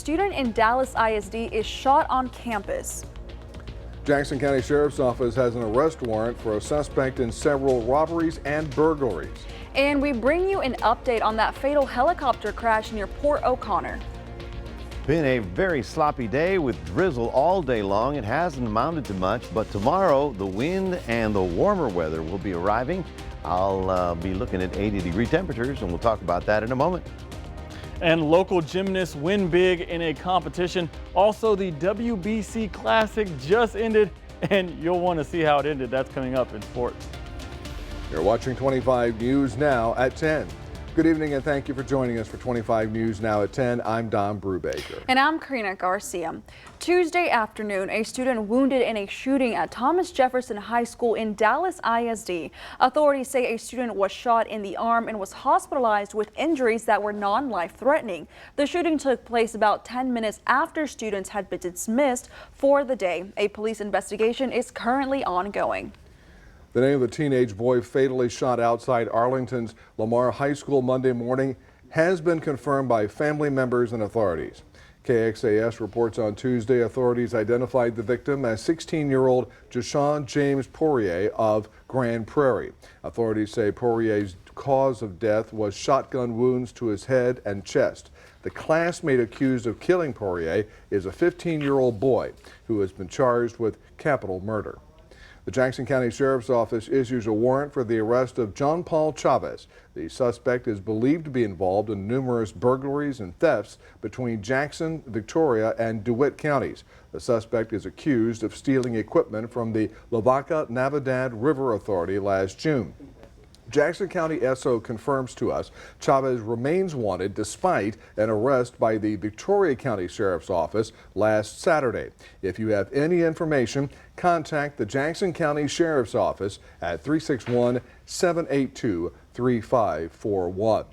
student in Dallas ISD is shot on campus. Jackson County Sheriff's Office has an arrest warrant for a suspect in several robberies and burglaries. And we bring you an update on that fatal helicopter crash near Port O'Connor. Been a very sloppy day with drizzle all day long. It hasn't amounted to much, but tomorrow the wind and the warmer weather will be arriving. I'll be looking at 80-degree temperatures, and we'll talk about that in a moment. And local gymnasts win big in a competition. Also, the WBC Classic just ended, and you'll want to see how it ended. That's coming up in sports. You're watching 25 News Now at 10. Good evening and thank you for joining us for 25 News Now at 10. I'm Don Brubaker. And I'm Karina Garcia. Tuesday afternoon, a student wounded in a shooting at Thomas Jefferson High School in Dallas ISD. Authorities say a student was shot in the arm and was hospitalized with injuries that were non-life-threatening. The shooting took place about 10 minutes after students had been dismissed for the day. A police investigation is currently ongoing. The name of the teenage boy fatally shot outside Arlington's Lamar High School Monday morning has been confirmed by family members and authorities. KXAS reports on Tuesday authorities identified the victim as 16-year-old Jashawn James Poirier of Grand Prairie. Authorities say Poirier's cause of death was shotgun wounds to his head and chest. The classmate accused of killing Poirier is a 15-year-old boy who has been charged with capital murder. The Jackson County Sheriff's Office issues a warrant for the arrest of John Paul Chavez. The suspect is believed to be involved in numerous burglaries and thefts between Jackson, Victoria, and DeWitt counties. The suspect is accused of stealing equipment from the Lavaca Navidad River Authority last June. Jackson County SO confirms to us Chavez remains wanted despite an arrest by the Victoria County Sheriff's Office last Saturday. If you have any information, contact the Jackson County Sheriff's Office at 361-782-3541.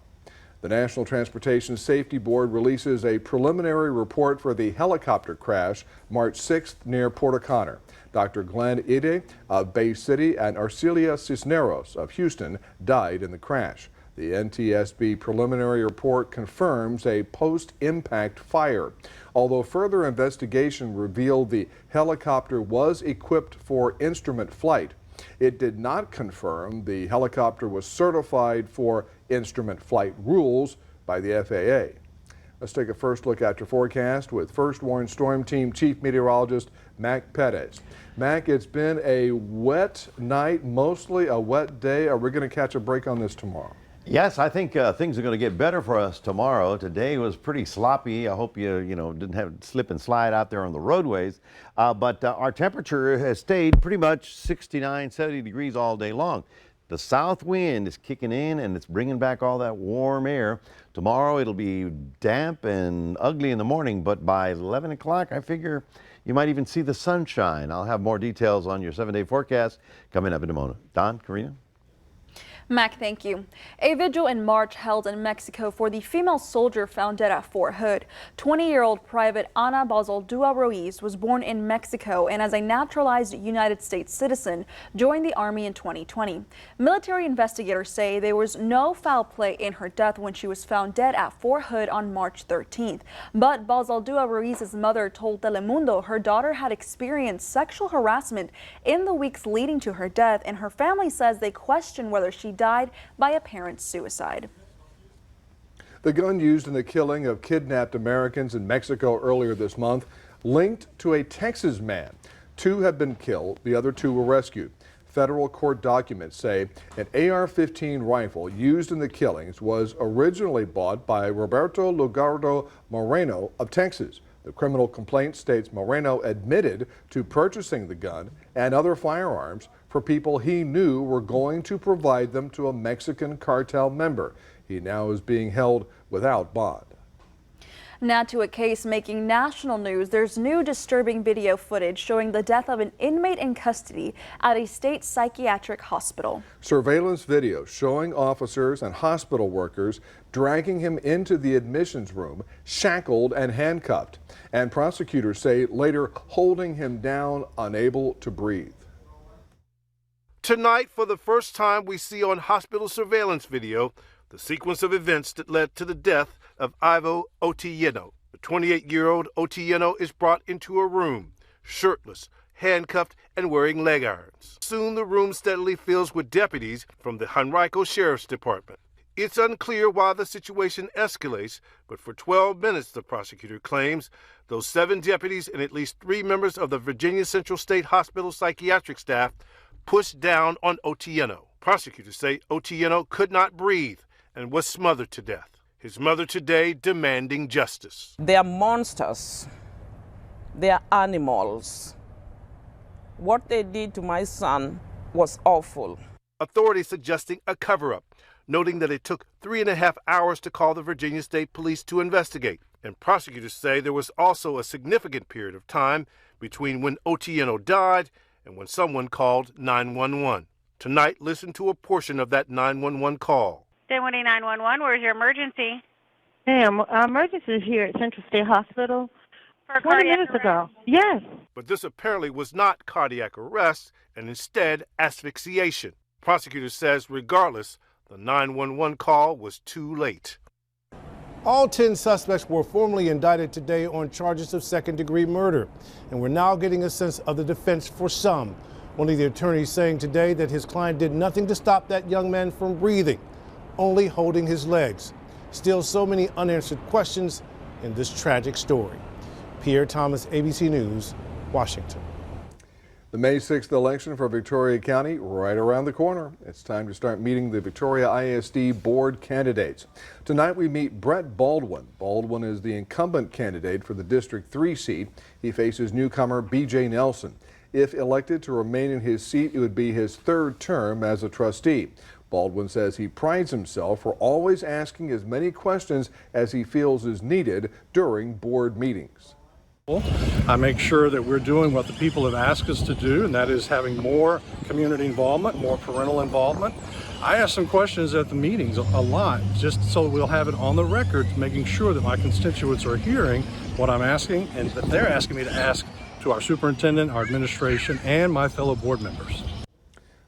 The National Transportation Safety Board releases a preliminary report for the helicopter crash March 6th near Port O'Connor. Dr. Glenn Ide of Bay City and Arcelia Cisneros of Houston died in the crash. The NTSB preliminary report confirms a post-impact fire. Although further investigation revealed the helicopter was equipped for instrument flight, it did not confirm the helicopter was certified for instrument flight rules by the FAA. Let's take a first look at your forecast with First Warn Storm Team Chief Meteorologist Mac Perez. Mac, it's been a wet night, mostly a wet day. Are we going to catch a break on this tomorrow? Yes, I think things are going to get better for us tomorrow. Today was pretty sloppy. I hope you didn't have slip and slide out there on the roadways. But our temperature has stayed pretty much 69, 70 degrees all day long. The south wind is kicking in and it's bringing back all that warm air. Tomorrow it'll be damp and ugly in the morning, but by 11 o'clock I figure you might even see the sunshine. I'll have more details on your 7-day forecast coming up in a moment. Don, Karina? Mac, thank you. A vigil in March held in Mexico for the female soldier found dead at Fort Hood. 20-year-old Private Ana Bazaldua Ruiz was born in Mexico and as a naturalized United States citizen joined the Army in 2020. Military investigators say there was no foul play in her death when she was found dead at Fort Hood on March 13th. But Bazaldua Ruiz's mother told Telemundo her daughter had experienced sexual harassment in the weeks leading to her death, and her family says they question whether she died by apparent suicide. The gun used in the killing of kidnapped Americans in Mexico earlier this month linked to a Texas man. 2 have been killed, the other 2 were rescued. Federal court documents say an AR-15 rifle used in the killings was originally bought by Roberto Lugardo Moreno of Texas. The criminal complaint states Moreno admitted to purchasing the gun and other firearms for people he knew were going to provide them to a Mexican cartel member. He now is being held without bond. Now to a case making national news. There's new disturbing video footage showing the death of an inmate in custody at a state psychiatric hospital. Surveillance video showing officers and hospital workers dragging him into the admissions room, shackled and handcuffed. And prosecutors say later holding him down, unable to breathe. Tonight, for the first time, we see on hospital surveillance video the sequence of events that led to the death of Ivo Otieno, the 28-year-old Otieno is brought into a room, shirtless, handcuffed, and wearing leg irons. Soon the room steadily fills with deputies from the Henrico Sheriff's Department. It's unclear why the situation escalates, but for 12 minutes, the prosecutor claims, those 7 deputies and at least 3 members of the Virginia Central State Hospital psychiatric staff pushed down on Otieno. Prosecutors say Otieno could not breathe and was smothered to death. His mother today demanding justice. They are monsters. They are animals. What they did to my son was awful. Authorities suggesting a cover-up, noting that it took 3.5 hours to call the Virginia State Police to investigate. And prosecutors say there was also a significant period of time between when Otieno died and when someone called 911. Tonight, listen to a portion of that 911 call. Dinwiddie 911, where's your emergency? Hey, emergency is here at Central State Hospital. For 20 minutes ago. Yes. But this apparently was not cardiac arrest and instead asphyxiation. Prosecutor says regardless, the 911 call was too late. All 10 suspects were formally indicted today on charges of second-degree murder, and we're now getting a sense of the defense for some. One of the attorneys saying today that his client did nothing to stop that young man from breathing, only holding his legs. Still so many unanswered questions in this tragic story. Pierre Thomas, ABC News, Washington. The May 6th election for Victoria County right around the corner. It's time to start meeting the Victoria ISD board candidates. Tonight we meet Brett Baldwin. Baldwin is the incumbent candidate for the District 3 seat. He faces newcomer BJ Nelson. If elected to remain in his seat, it would be his 3rd term as a trustee. Baldwin says he prides himself for always asking as many questions as he feels is needed during board meetings. I make sure that we're doing what the people have asked us to do, and that is having more community involvement, more parental involvement. I ask some questions at the meetings a lot, just so we'll have it on the record, making sure that my constituents are hearing what I'm asking and that they're asking me to ask to our superintendent, our administration, and my fellow board members.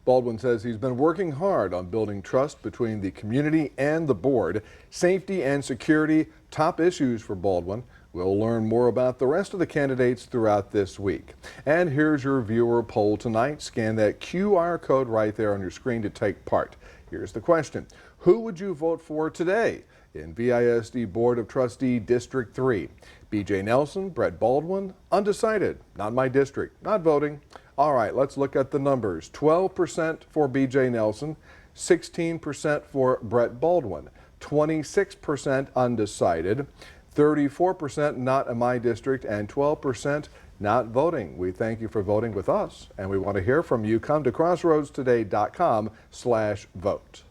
Baldwin says he's been working hard on building trust between the community and the board. Safety and security, top issues for Baldwin. We'll learn more about the rest of the candidates throughout this week. And here's your viewer poll tonight. Scan that QR code right there on your screen to take part. Here's the question. Who would you vote for today in VISD Board of Trustee District 3? BJ Nelson, Brett Baldwin, undecided, not my district, not voting. All right, let's look at the numbers. 12% for BJ Nelson, 16% for Brett Baldwin, 26% undecided, 34% not in my district, and 12% not voting. We thank you for voting with us, and we want to hear from you. Come to crossroadstoday.com/vote.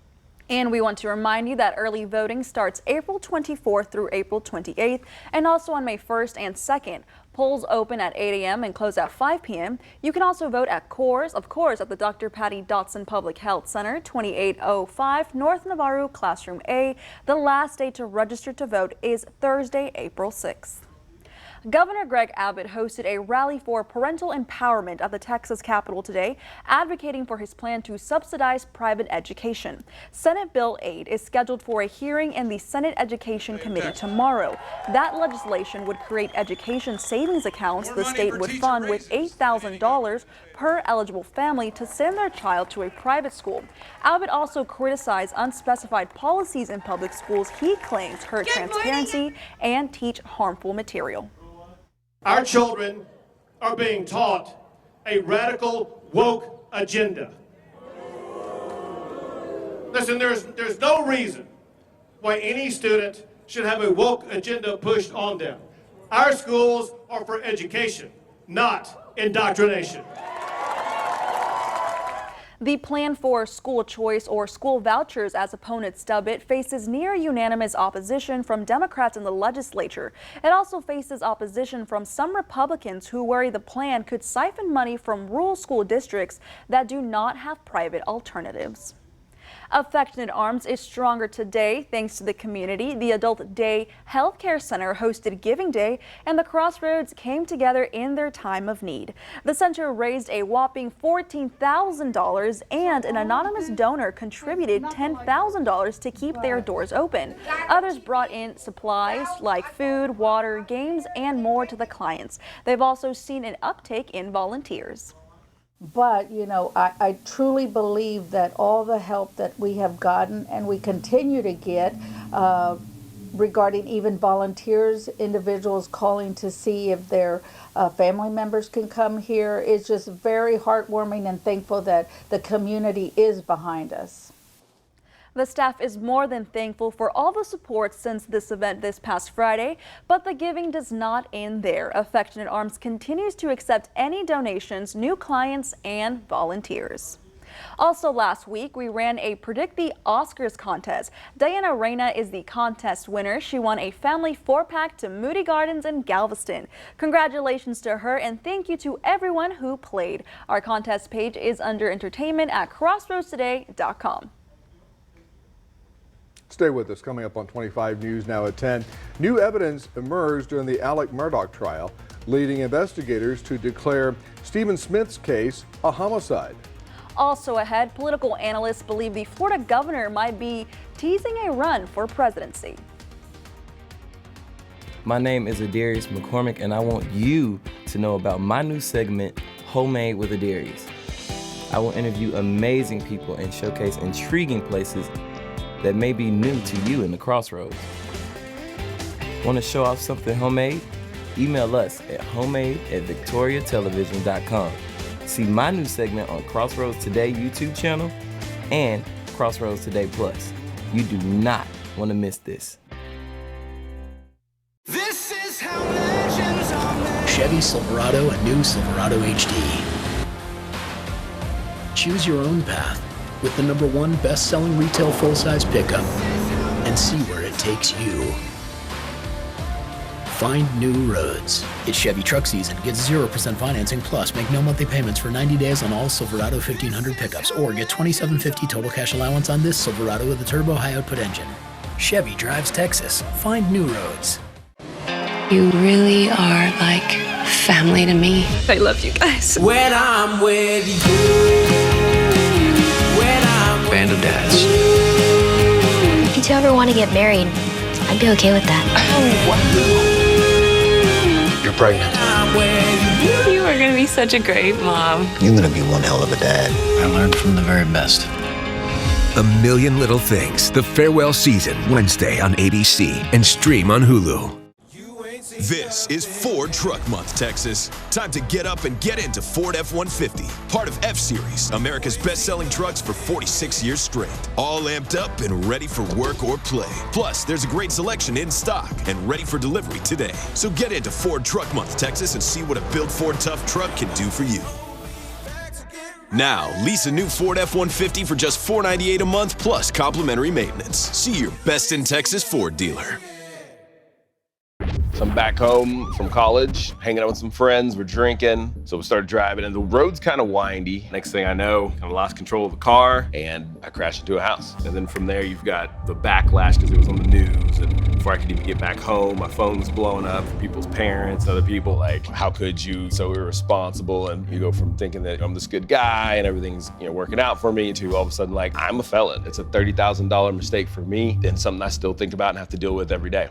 And we want to remind you that early voting starts April 24th through April 28th, and also on May 1st and 2nd. Polls open at 8 a.m. and close at 5 p.m. You can also vote at Coors, of course, at the Dr. Patty Dotson Public Health Center, 2805 North Navarro Classroom A. The last day to register to vote is Thursday, April 6th. Governor Greg Abbott hosted a rally for parental empowerment at the Texas Capitol today, advocating for his plan to subsidize private education. Senate Bill 8 is scheduled for a hearing in the Senate Education Committee tomorrow. That legislation would create education savings accounts the state would fund with $8,000 per eligible family to send their child to a private school. Abbott also criticized unspecified policies in public schools he claims hurt transparency and teach harmful material. Our children are being taught a radical woke agenda. Listen, there's no reason why any student should have a woke agenda pushed on them. Our schools are for education, not indoctrination. The plan for school choice, or school vouchers as opponents dub it, faces near unanimous opposition from Democrats in the legislature. It also faces opposition from some Republicans who worry the plan could siphon money from rural school districts that do not have private alternatives. Affectionate Arms is stronger today thanks to the community. The Adult Day Health Care Center hosted Giving Day, and the Crossroads came together in their time of need. The center raised a whopping $14,000, and an anonymous donor contributed $10,000 to keep their doors open. Others brought in supplies like food, water, games, and more to the clients. They've also seen an uptake in volunteers. But, you know, I truly believe that all the help that we have gotten and we continue to get regarding even volunteers, individuals calling to see if their family members can come here, is just very heartwarming and thankful that the community is behind us. The staff is more than thankful for all the support since this event this past Friday, but the giving does not end there. Affectionate Arms continues to accept any donations, new clients, and volunteers. Also last week, we ran a Predict the Oscars contest. Diana Reyna is the contest winner. She won a family 4-pack to Moody Gardens in Galveston. Congratulations to her, and thank you to everyone who played. Our contest page is under entertainment at crossroadstoday.com. Stay with us. Coming up on 25 News now at 10. New evidence emerged during the Alec Murdaugh trial, leading investigators to declare Stephen Smith's case a homicide. Also ahead, political analysts believe the Florida governor might be teasing a run for presidency. My name is Adarius McCormick, and I want you to know about my new segment, Homemade with Adarius. I will interview amazing people and showcase intriguing places that may be new to you in the Crossroads. Want to show off something homemade? Email us at homemade@victoriatelevision.com. See my new segment on Crossroads Today YouTube channel and Crossroads Today Plus. You do not want to miss this. This is how legends are made. Chevy Silverado and new Silverado HD. Choose your own path with the #1 best-selling retail full-size pickup and see where it takes you. Find new roads. It's Chevy truck season. Get 0% financing plus make no monthly payments for 90 days on all Silverado 1500 pickups, or get $2,750 total cash allowance on this Silverado with a turbo high-output engine. Chevy drives Texas. Find new roads. You really are like family to me. I love you guys. When I'm with you. Band of dads. If you two ever want to get married, I'd be okay with that. You're pregnant. You are going to be such a great mom. You're going to be one hell of a dad. I learned from the very best. A Million Little Things, the farewell season, Wednesday on ABC and stream on Hulu. This is Ford Truck Month, Texas. Time to get up and get into Ford F-150, part of F-Series, America's best-selling trucks for 46 years straight. All amped up and ready for work or play. Plus, there's a great selection in stock and ready for delivery today. So get into Ford Truck Month, Texas, and see what a built Ford Tough truck can do for you. Now, lease a new Ford F-150 for just $498 a month plus complimentary maintenance. See your best in Texas Ford dealer. So I'm back home from college, hanging out with some friends, we're drinking. So we started driving and the road's kind of windy. Next thing I know, I lost control of the car and I crashed into a house. And then from there, you've got the backlash because it was on the news. And before I could even get back home, my phone was blowing up from people's parents, other people like, how could you? So irresponsible. And you go from thinking that I'm this good guy and everything's working out for me to all of a sudden like, I'm a felon. It's a $30,000 mistake for me and something I still think about and have to deal with every day.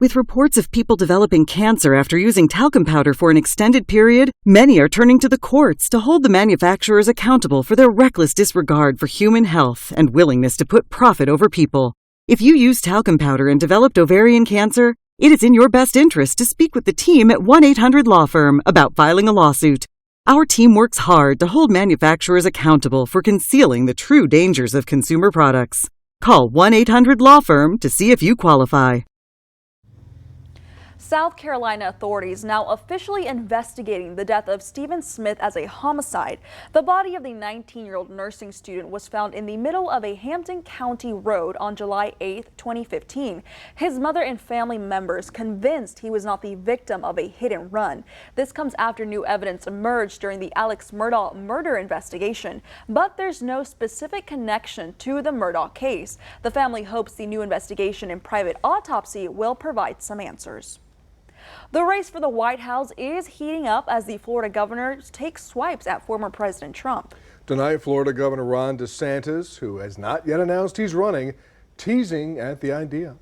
With reports of people developing cancer after using talcum powder for an extended period, many are turning to the courts to hold the manufacturers accountable for their reckless disregard for human health and willingness to put profit over people. If you use talcum powder and developed ovarian cancer, it is in your best interest to speak with the team at 1-800-LAW-FIRM about filing a lawsuit. Our team works hard to hold manufacturers accountable for concealing the true dangers of consumer products. Call 1-800-LAW-FIRM to see if you qualify. South Carolina authorities now officially investigating the death of Stephen Smith as a homicide. The body of the 19-year-old nursing student was found in the middle of a Hampton County road on July 8, 2015. His mother and family members convinced he was not the victim of a hit and run. This comes after new evidence emerged during the Alex Murdaugh murder investigation, but there's no specific connection to the Murdaugh case. The family hopes the new investigation and private autopsy will provide some answers. The race for the White House is heating up as the Florida governor takes swipes at former President Trump. Tonight, Florida Governor Ron DeSantis, who has not yet announced he's running, teasing at the idea.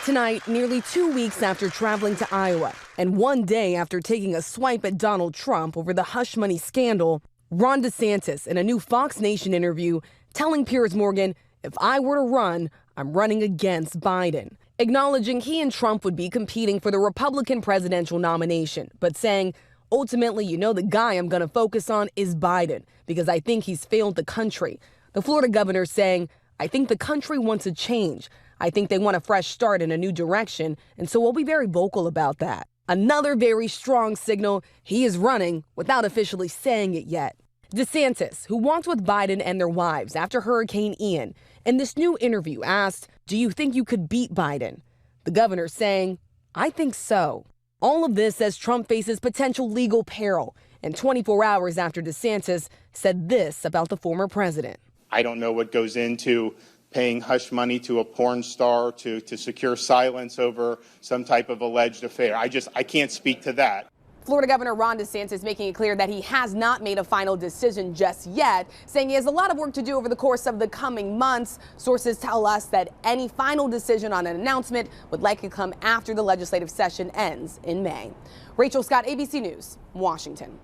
Tonight, nearly 2 weeks after traveling to Iowa and 1 day after taking a swipe at Donald Trump over the hush money scandal, Ron DeSantis in a new Fox Nation interview telling Piers Morgan, "If I were to run, I'm running against Biden," acknowledging he and Trump would be competing for the Republican presidential nomination, but saying, "Ultimately, the guy I'm going to focus on is Biden because I think he's failed the country." The Florida governor saying, "I think the country wants a change. I think they want a fresh start in a new direction, and so we'll be very vocal about that." Another very strong signal he is running without officially saying it yet. DeSantis, who walked with Biden and their wives after Hurricane Ian, in this new interview asked, "Do you think you could beat Biden?" The governor saying, "I think so." All of this as Trump faces potential legal peril, and 24 hours after DeSantis said this about the former president. "I don't know what goes into paying hush money to a porn star to secure silence over some type of alleged affair. I can't speak to that." Florida Governor Ron DeSantis making it clear that he has not made a final decision just yet, saying he has a lot of work to do over the course of the coming months. Sources tell us that any final decision on an announcement would likely come after the legislative session ends in May. Rachel Scott, ABC News, Washington.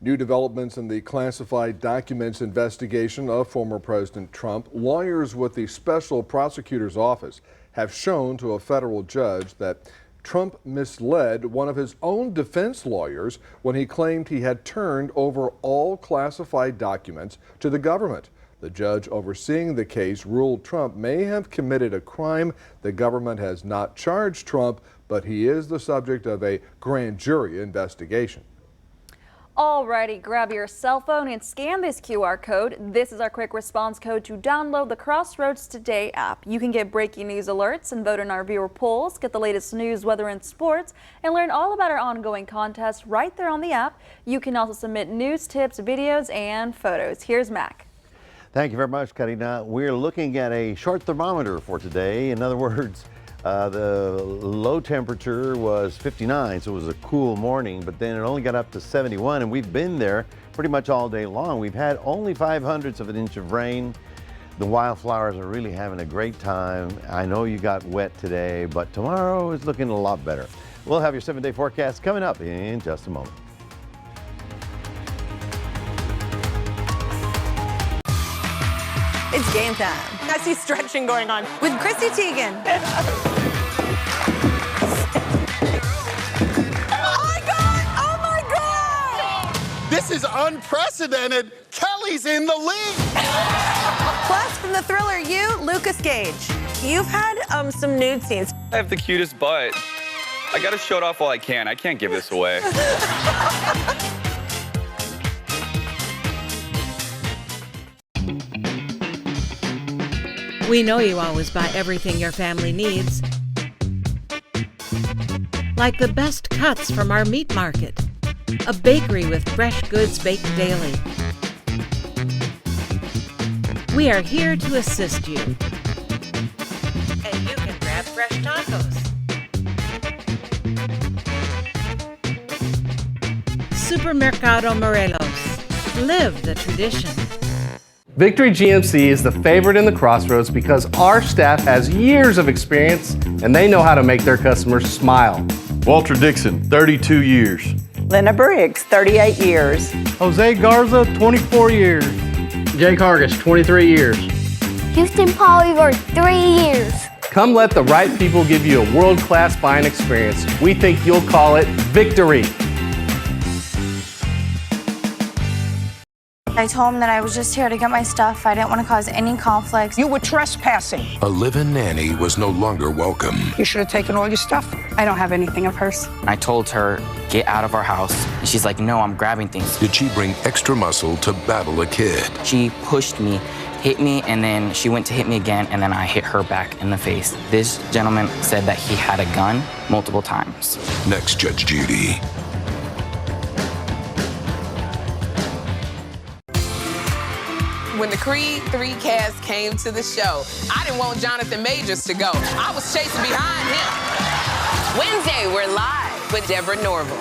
New developments in the classified documents investigation of former President Trump. Lawyers with the Special Prosecutor's Office have shown to a federal judge that Trump misled one of his own defense lawyers when he claimed he had turned over all classified documents to the government. The judge overseeing the case ruled Trump may have committed a crime. The government has not charged Trump, but he is the subject of a grand jury investigation. Alrighty, grab your cell phone and scan this QR code. This is our quick response code to download the Crossroads Today app. You can get breaking news alerts and vote in our viewer polls, get the latest news, weather, and sports, and learn all about our ongoing contests right there on the app. You can also submit news, tips, videos, and photos. Here's Mac. Thank you very much, Karina. We're looking at a short thermometer for today. In other words, the low temperature was 59, so it was a cool morning, but then it only got up to 71, and we've been there pretty much all day long. We've had only 0.05 of an inch of rain. The wildflowers are really having a great time. I know you got wet today, but tomorrow is looking a lot better. We'll have your 7-day forecast coming up in just a moment. It's game time. I see stretching going on with Chrissy Teigen. Oh my God! This is unprecedented. Kelly's in the league. Plus, from the thriller You, Lucas Gage. You've had some nude scenes. I have the cutest butt. I gotta show it off while I can. I can't give this away. We know you always buy everything your family needs, like the best cuts from our meat market, a bakery with fresh goods baked daily. We are here to assist you, and you can grab fresh tacos. Supermercado Morelos. Live the tradition. Victory GMC is the favorite in the Crossroads because our staff has years of experience and they know how to make their customers smile. Walter Dixon, 32 years. Lena Briggs, 38 years. Jose Garza, 24 years. Jake Hargis, 23 years. Houston Polyver, 3 years. Come let the right people give you a world-class buying experience. We think you'll call it Victory. I told him that I was just here to get my stuff. I didn't want to cause any conflicts. You were trespassing. A live-in nanny was no longer welcome. You should have taken all your stuff. I don't have anything of hers. I told her, get out of our house. And she's like, no, I'm grabbing things. Did she bring extra muscle to battle a kid? She pushed me, hit me, and then she went to hit me again, and then I hit her back in the face. This gentleman said that he had a gun multiple times. Next, Judge Judy. When the Creed 3 cast came to the show, I didn't want Jonathan Majors to go. I was chasing behind him. Wednesday, we're live with Deborah Norville.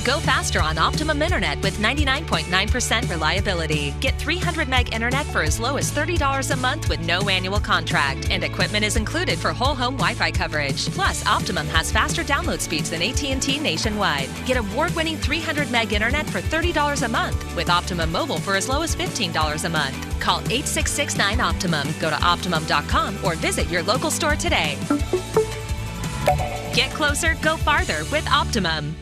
Go faster on Optimum Internet with 99.9% reliability. Get 300 meg internet for as low as $30 a month with no annual contract. And equipment is included for whole home Wi-Fi coverage. Plus, Optimum has faster download speeds than AT&T nationwide. Get award-winning 300 meg internet for $30 a month with Optimum Mobile for as low as $15 a month. Call 8669-OPTIMUM. Go to Optimum.com or visit your local store today. Get closer, go farther with Optimum.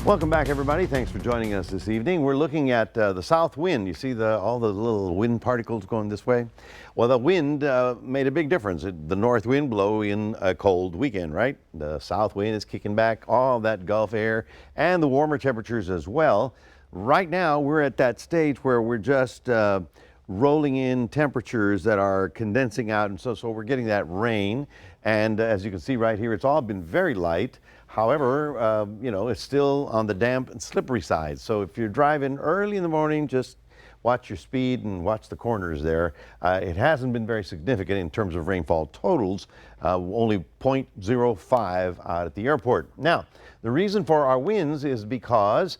Welcome back, everybody. Thanks for joining us this evening. We're looking at the south wind. You see all the little wind particles going this way? Well, the wind made a big difference. The north wind blew in a cold weekend, right? The south wind is kicking back all that Gulf air and the warmer temperatures as well. Right now, we're at that stage where we're just rolling in temperatures that are condensing out, and so we're getting that rain. And as you can see right here, it's all been very light. However, you know, it's still on the damp and slippery side. So if you're driving early in the morning, just watch your speed and watch the corners there. It hasn't been very significant in terms of rainfall totals, only 0.05 out at the airport. Now, the reason for our winds is because,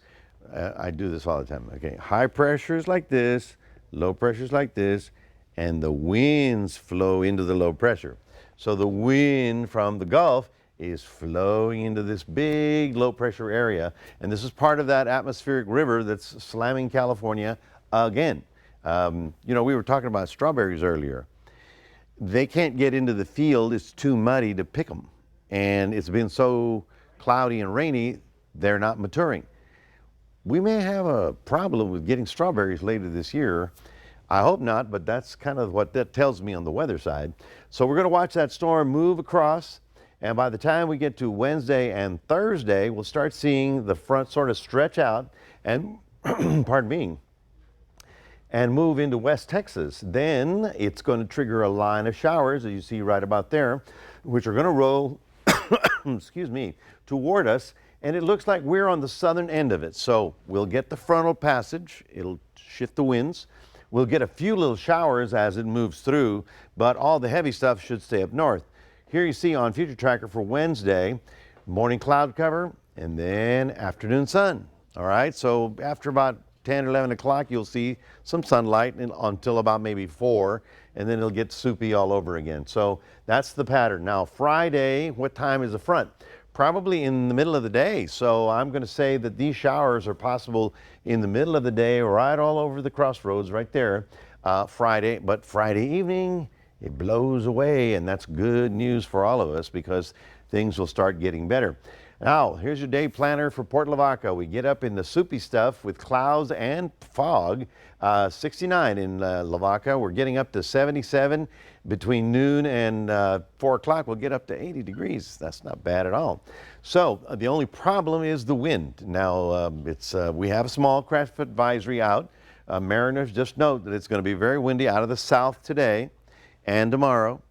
I do this all the time, okay, high pressures like this, low pressures like this, and the winds flow into the low pressure. So the wind from the Gulf is flowing into this big low pressure area, and this is part of that atmospheric river that's slamming California again. You know, we were talking about strawberries earlier. They can't get into the field, it's too muddy to pick them, and it's been so cloudy and rainy, they're not maturing. We may have a problem with getting strawberries later this year. I hope not, but that's kind of what that tells me on the weather side. So we're going to watch that storm move across, and by the time we get to Wednesday and Thursday, we'll start seeing the front sort of stretch out and, pardon me, and move into West Texas. Then it's going to trigger a line of showers, as you see right about there, which are going to roll, excuse me, toward us. And it looks like we're on the southern end of it. So we'll get the frontal passage. It'll shift the winds. We'll get a few little showers as it moves through, but all the heavy stuff should stay up north. Here you see on Future Tracker for Wednesday, morning cloud cover and then afternoon sun. All right, so after about 10 or 11 o'clock, you'll see some sunlight until about maybe 4, and then it'll get soupy all over again. So that's the pattern. Now Friday, what time is the front? Probably in the middle of the day. So I'm going to say that these showers are possible in the middle of the day, right all over the crossroads right there, Friday. But Friday evening, it blows away, and that's good news for all of us because things will start getting better. Now, here's your day planner for Port Lavaca. We get up in the soupy stuff with clouds and fog. 69 in Lavaca. We're getting up to 77 between noon and 4 o'clock. We'll get up to 80 degrees. That's not bad at all. So the only problem is the wind. Now, we have a small crash advisory out. Mariners, just note that it's going to be very windy out of the south today and tomorrow.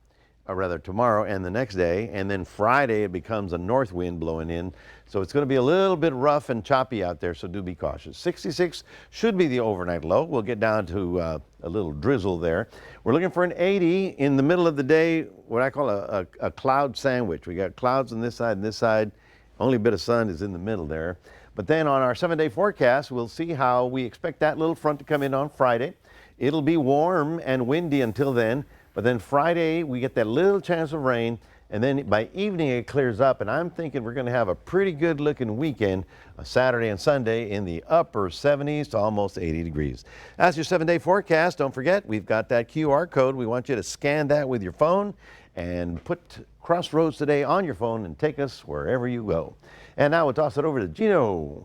Or rather tomorrow and the next day, and then Friday it becomes a north wind blowing in. So it's going to be a little bit rough and choppy out there, so do be cautious. 66 should be the overnight low. We'll get down to a little drizzle there. We're looking for an 80 in the middle of the day, what I call a cloud sandwich. We got clouds on this side and this side. Only bit of sun is in the middle there. But then on our 7-day forecast, we'll see how we expect that little front to come in on Friday. It'll be warm and windy until then. But then Friday, we get that little chance of rain, and then by evening it clears up, and I'm thinking we're going to have a pretty good looking weekend, Saturday and Sunday, in the upper 70s to almost 80 degrees. That's your 7-day forecast. Don't forget, we've got that QR code. We want you to scan that with your phone and put Crossroads today on your phone and take us wherever you go. And now we'll toss it over to Gino.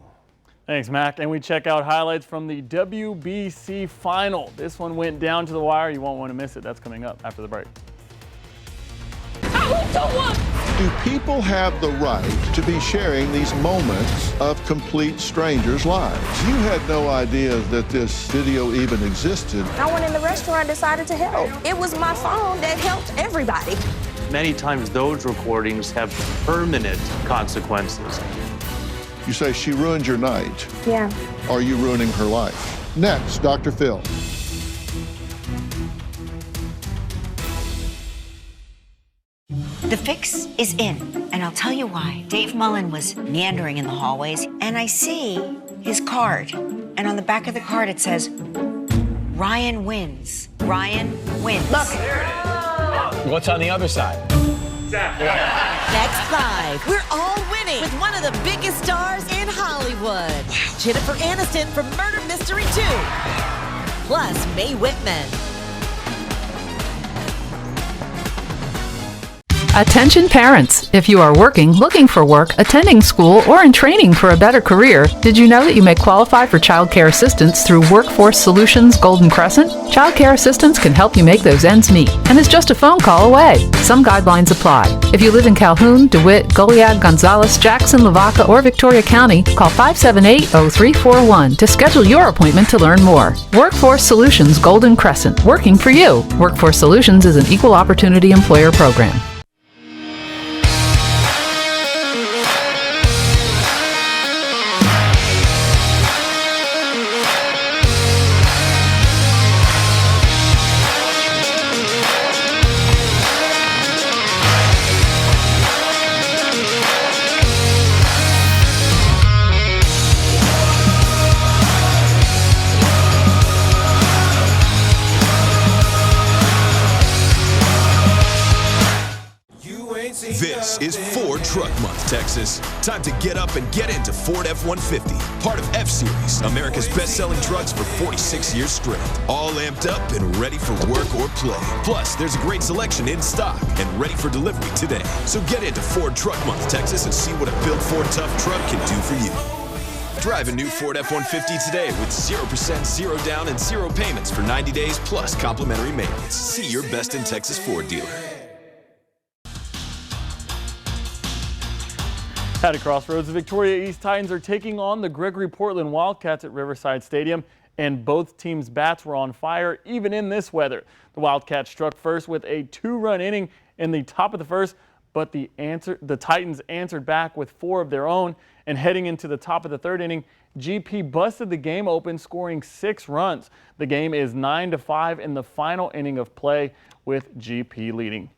Thanks, Mac. And we check out highlights from the WBC final. This one went down to the wire. You won't want to miss it. That's coming up after the break. Do people have the right to be sharing these moments of complete strangers' lives? You had no idea that this video even existed. No one in the restaurant decided to help. It was my phone that helped everybody. Many times those recordings have permanent consequences. You say she ruined your night. Yeah. Are you ruining her life? Next, Dr. Phil. The fix is in, and I'll tell you why. Dave Mullen was meandering in the hallways, and I see his card. And on the back of the card it says, Ryan wins. Ryan wins. Look. There it is. What's on the other side? Next 5, we're all winning with one of the biggest stars in Hollywood. Wow. Jennifer Aniston from Murder Mystery 2. Plus Mae Whitman. Attention parents! If you are working, looking for work, attending school, or in training for a better career, did you know that you may qualify for child care assistance through Workforce Solutions Golden Crescent? Child care assistance can help you make those ends meet and is just a phone call away. Some guidelines apply. If you live in Calhoun, DeWitt, Goliad, Gonzales, Jackson, Lavaca, or Victoria County, call 578-0341 to schedule your appointment to learn more. Workforce Solutions Golden Crescent, working for you. Workforce Solutions is an equal opportunity employer program. This is Ford Truck Month, Texas. Time to get up and get into Ford F-150, part of F-Series, America's best-selling trucks for 46 years straight. All amped up and ready for work or play. Plus, there's a great selection in stock and ready for delivery today. So get into Ford Truck Month, Texas, and see what a built Ford Tough truck can do for you. Drive a new Ford F-150 today with 0%, 0 down, and 0 payments for 90 days plus complimentary maintenance. See your best in Texas Ford dealer. At a Crossroads, the Victoria East Titans are taking on the Gregory Portland Wildcats at Riverside Stadium, and both teams' bats were on fire even in this weather. The Wildcats struck first with a 2-run inning in the top of the first, but the Titans answered back with 4 of their own, and heading into the top of the third inning, GP busted the game open, scoring 6 runs. The game is 9-5 in the final inning of play, with GP leading.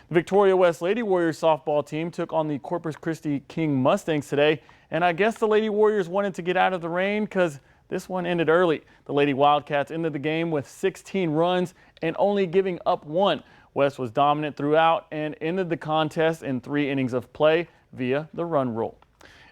The Victoria West Lady Warriors softball team took on the Corpus Christi King Mustangs today, and I guess the Lady Warriors wanted to get out of the rain because this one ended early. The Lady Wildcats ended the game with 16 runs and only giving up 1. West was dominant throughout and ended the contest in 3 innings of play via the run rule.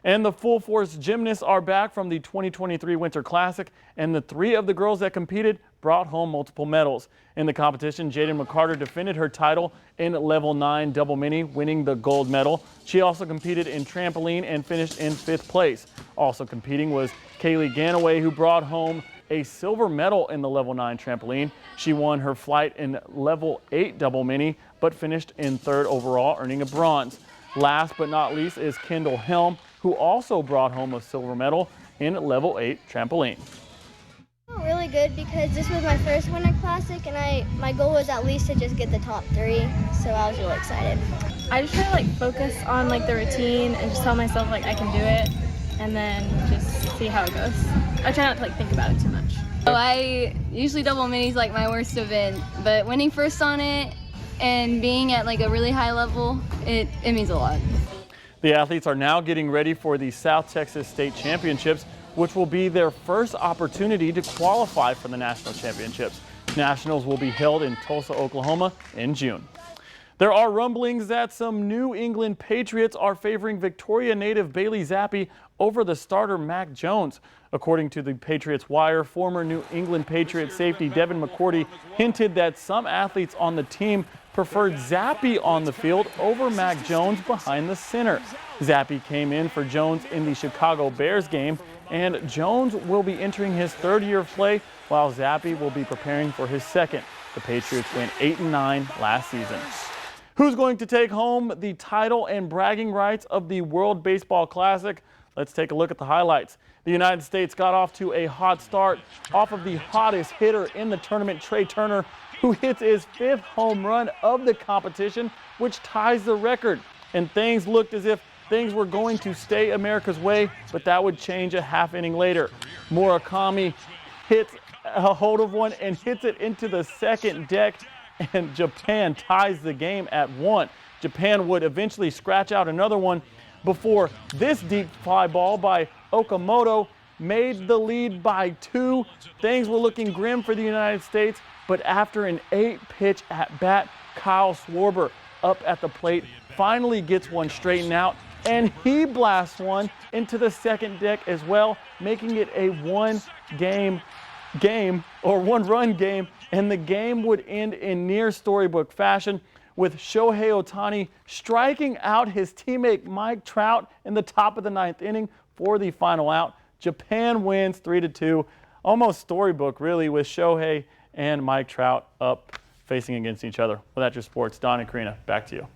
And the Full Force Gymnasts are back from the 2023 Winter Classic, and the 3 of the girls that competed brought home multiple medals. In the competition, Jaden McCarter defended her title in level 9 double mini, winning the gold medal. She also competed in trampoline and finished in 5th place. Also competing was Kaylee Ganaway, who brought home a silver medal in the level 9 trampoline. She won her flight in level 8 double mini, but finished in 3rd overall, earning a bronze. Last but not least is Kendall Helm, who also brought home a silver medal in level 8 trampoline. Really good because this was my first Winter Classic, and my goal was at least to just get the top 3, so I was really excited. I just try to focus on the routine and just tell myself I can do it, and then just see how it goes. I try not to think about it too much. So I usually double minis my worst event, but winning first on it and being at a really high level, it means a lot. The athletes are now getting ready for the South Texas State Championships, which will be their first opportunity to qualify for the national championships. Nationals will be held in Tulsa, Oklahoma in June. There are rumblings that some New England Patriots are favoring Victoria native Bailey Zappi over the starter Mac Jones. According to the Patriots Wire, former New England Patriots safety Devin McCourty hinted that some athletes on the team preferred Zappe on the field over Mac Jones behind the center. Zappe came in for Jones in the Chicago Bears game, and Jones will be entering his third year of play, while Zappe will be preparing for his second. The Patriots went 8-9 last season. Who's going to take home the title and bragging rights of the World Baseball Classic? Let's take a look at the highlights. The United States got off to a hot start off of the hottest hitter in the tournament, Trey Turner, who hits his 5th home run of the competition, which ties the record. And things looked as if things were going to stay America's way, but that would change a half inning later. Murakami hits a hold of one and hits it into the second deck, and Japan ties the game at 1. Japan would eventually scratch out another one before this deep fly ball by Okamoto made the lead by 2. Things were looking grim for the United States, but after an 8-pitch at bat, Kyle Schwarber up at the plate finally gets one straightened out, and he blasts one into the second deck as well, making it a one-run game, and the game would end in near storybook fashion with Shohei Ohtani striking out his teammate Mike Trout in the top of the 9th inning for the final out. Japan wins 3-2, almost storybook really, with Shohei and Mike Trout up facing against each other. Well, that's your sports. Don and Karina, back to you.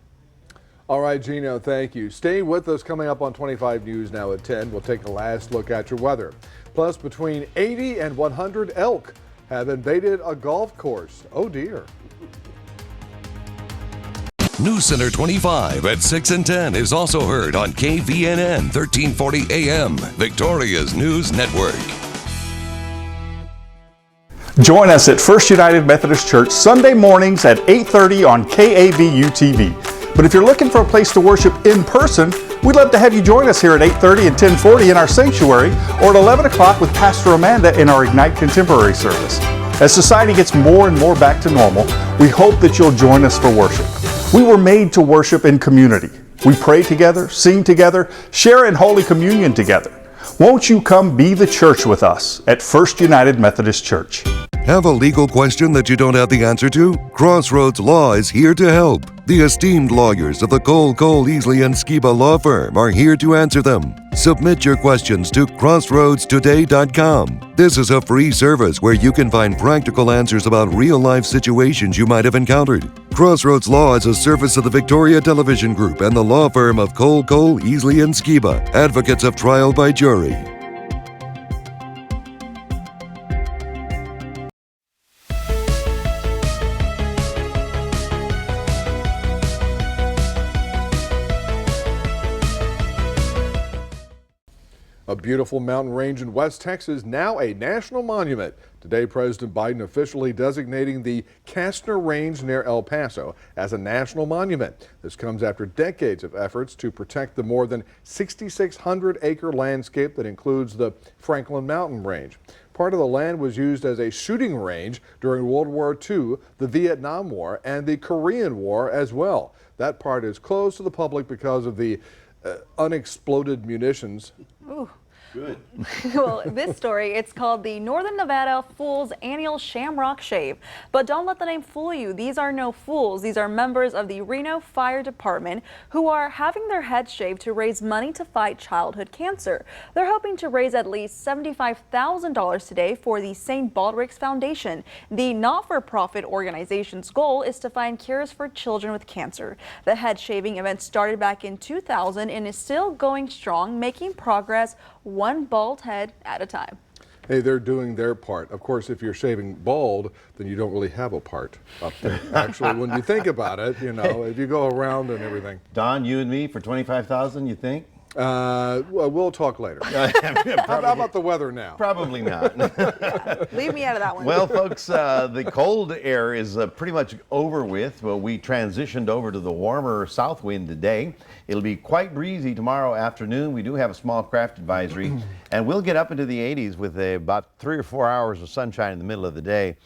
All right, Gino, thank you. Stay with us. Coming up on 25 News now at 10, we'll take a last look at your weather. Plus, between 80 and 100 elk have invaded a golf course. Oh, dear. News Center 25 at 6 and 10 is also heard on KVNN 1340 AM, Victoria's News Network. Join us at First United Methodist Church Sunday mornings at 8:30 on KABU TV. But if you're looking for a place to worship in person, we'd love to have you join us here at 8:30 and 10:40 in our sanctuary, or at 11 o'clock with Pastor Amanda in our Ignite Contemporary service. As society gets more and more back to normal, we hope that you'll join us for worship. We were made to worship in community. We pray together, sing together, share in Holy Communion together. Won't you come be the church with us at First United Methodist Church? Have a legal question that you don't have the answer to? Crossroads Law is here to help. The esteemed lawyers of the Cole, Easley & Skiba law firm are here to answer them. Submit your questions to crossroadstoday.com. This is a free service where you can find practical answers about real-life situations you might have encountered. Crossroads Law is a service of the Victoria Television Group and the law firm of Cole, Easley & Skiba, advocates of trial by jury. A beautiful mountain range in West Texas, now a national monument. Today, President Biden officially designating the Kastner Range near El Paso as a national monument. This comes after decades of efforts to protect the more than 6,600-acre landscape that includes the Franklin Mountain Range. Part of the land was used as a shooting range during World War II, the Vietnam War, and the Korean War as well. That part is closed to the public because of the unexploded munitions. Ooh. Good. Well, this story, it's called the Northern Nevada Fools Annual Shamrock Shave. But don't let the name fool you. These are no fools. These are members of the Reno Fire Department who are having their heads shaved to raise money to fight childhood cancer. They're hoping to raise at least $75,000 today for the St. Baldrick's Foundation. The not-for-profit organization's goal is to find cures for children with cancer. The head shaving event started back in 2000 and is still going strong, making progress one bald head at a time. Hey, they're doing their part. Of course, if you're shaving bald, then you don't really have a part up there. Actually, when you think about it, you know, if you go around and everything. Don, you and me for $25,000, you think? Well, we'll talk later. How about the weather now? Probably not. Leave me out of that one. Well, folks, the cold air is pretty much over with. Well, we transitioned over to the warmer south wind today. It'll be quite breezy tomorrow afternoon. We do have a small craft advisory, and we'll get up into the 80s with about 3 or 4 hours of sunshine in the middle of the day.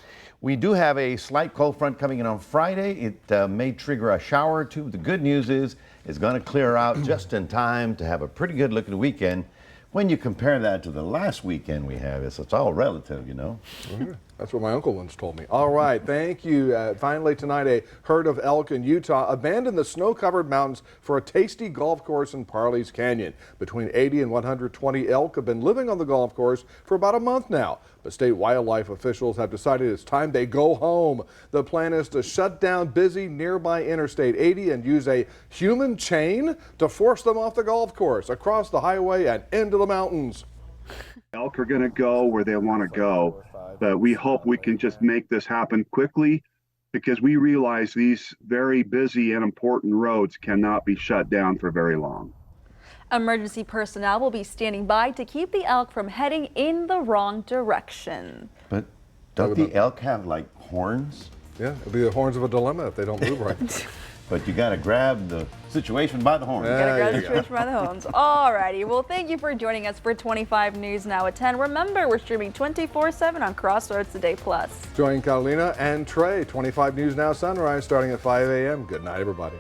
We do have a slight cold front coming in on Friday. It may trigger a shower or two. The good news is it's going to clear out just in time to have a pretty good looking weekend. When you compare that to the last weekend we had, it's all relative, you know. That's what my uncle once told me. All right, thank you. Finally tonight, a herd of elk in Utah abandoned the snow-covered mountains for a tasty golf course in Parley's Canyon. Between 80 and 120 elk have been living on the golf course for about a month now. But state wildlife officials have decided it's time they go home. The plan is to shut down busy nearby Interstate 80 and use a human chain to force them off the golf course, across the highway and into the mountains. Elk are going to go where they want to go, but we hope we can just make this happen quickly, because we realize these very busy and important roads cannot be shut down for very long. Emergency personnel will be standing by to keep the elk from heading in the wrong direction. But don't the elk have like horns? Yeah, it'll be the horns of a dilemma if they don't move right. But you got to grab the situation by the horns. You gotta grab the situation by the horns. Alrighty, well, thank you for joining us for 25 News Now at 10. Remember, we're streaming 24/7 on Crossroads Today Plus. Join Carolina and Trey, 25 News Now Sunrise, starting at 5 a.m. Good night, everybody.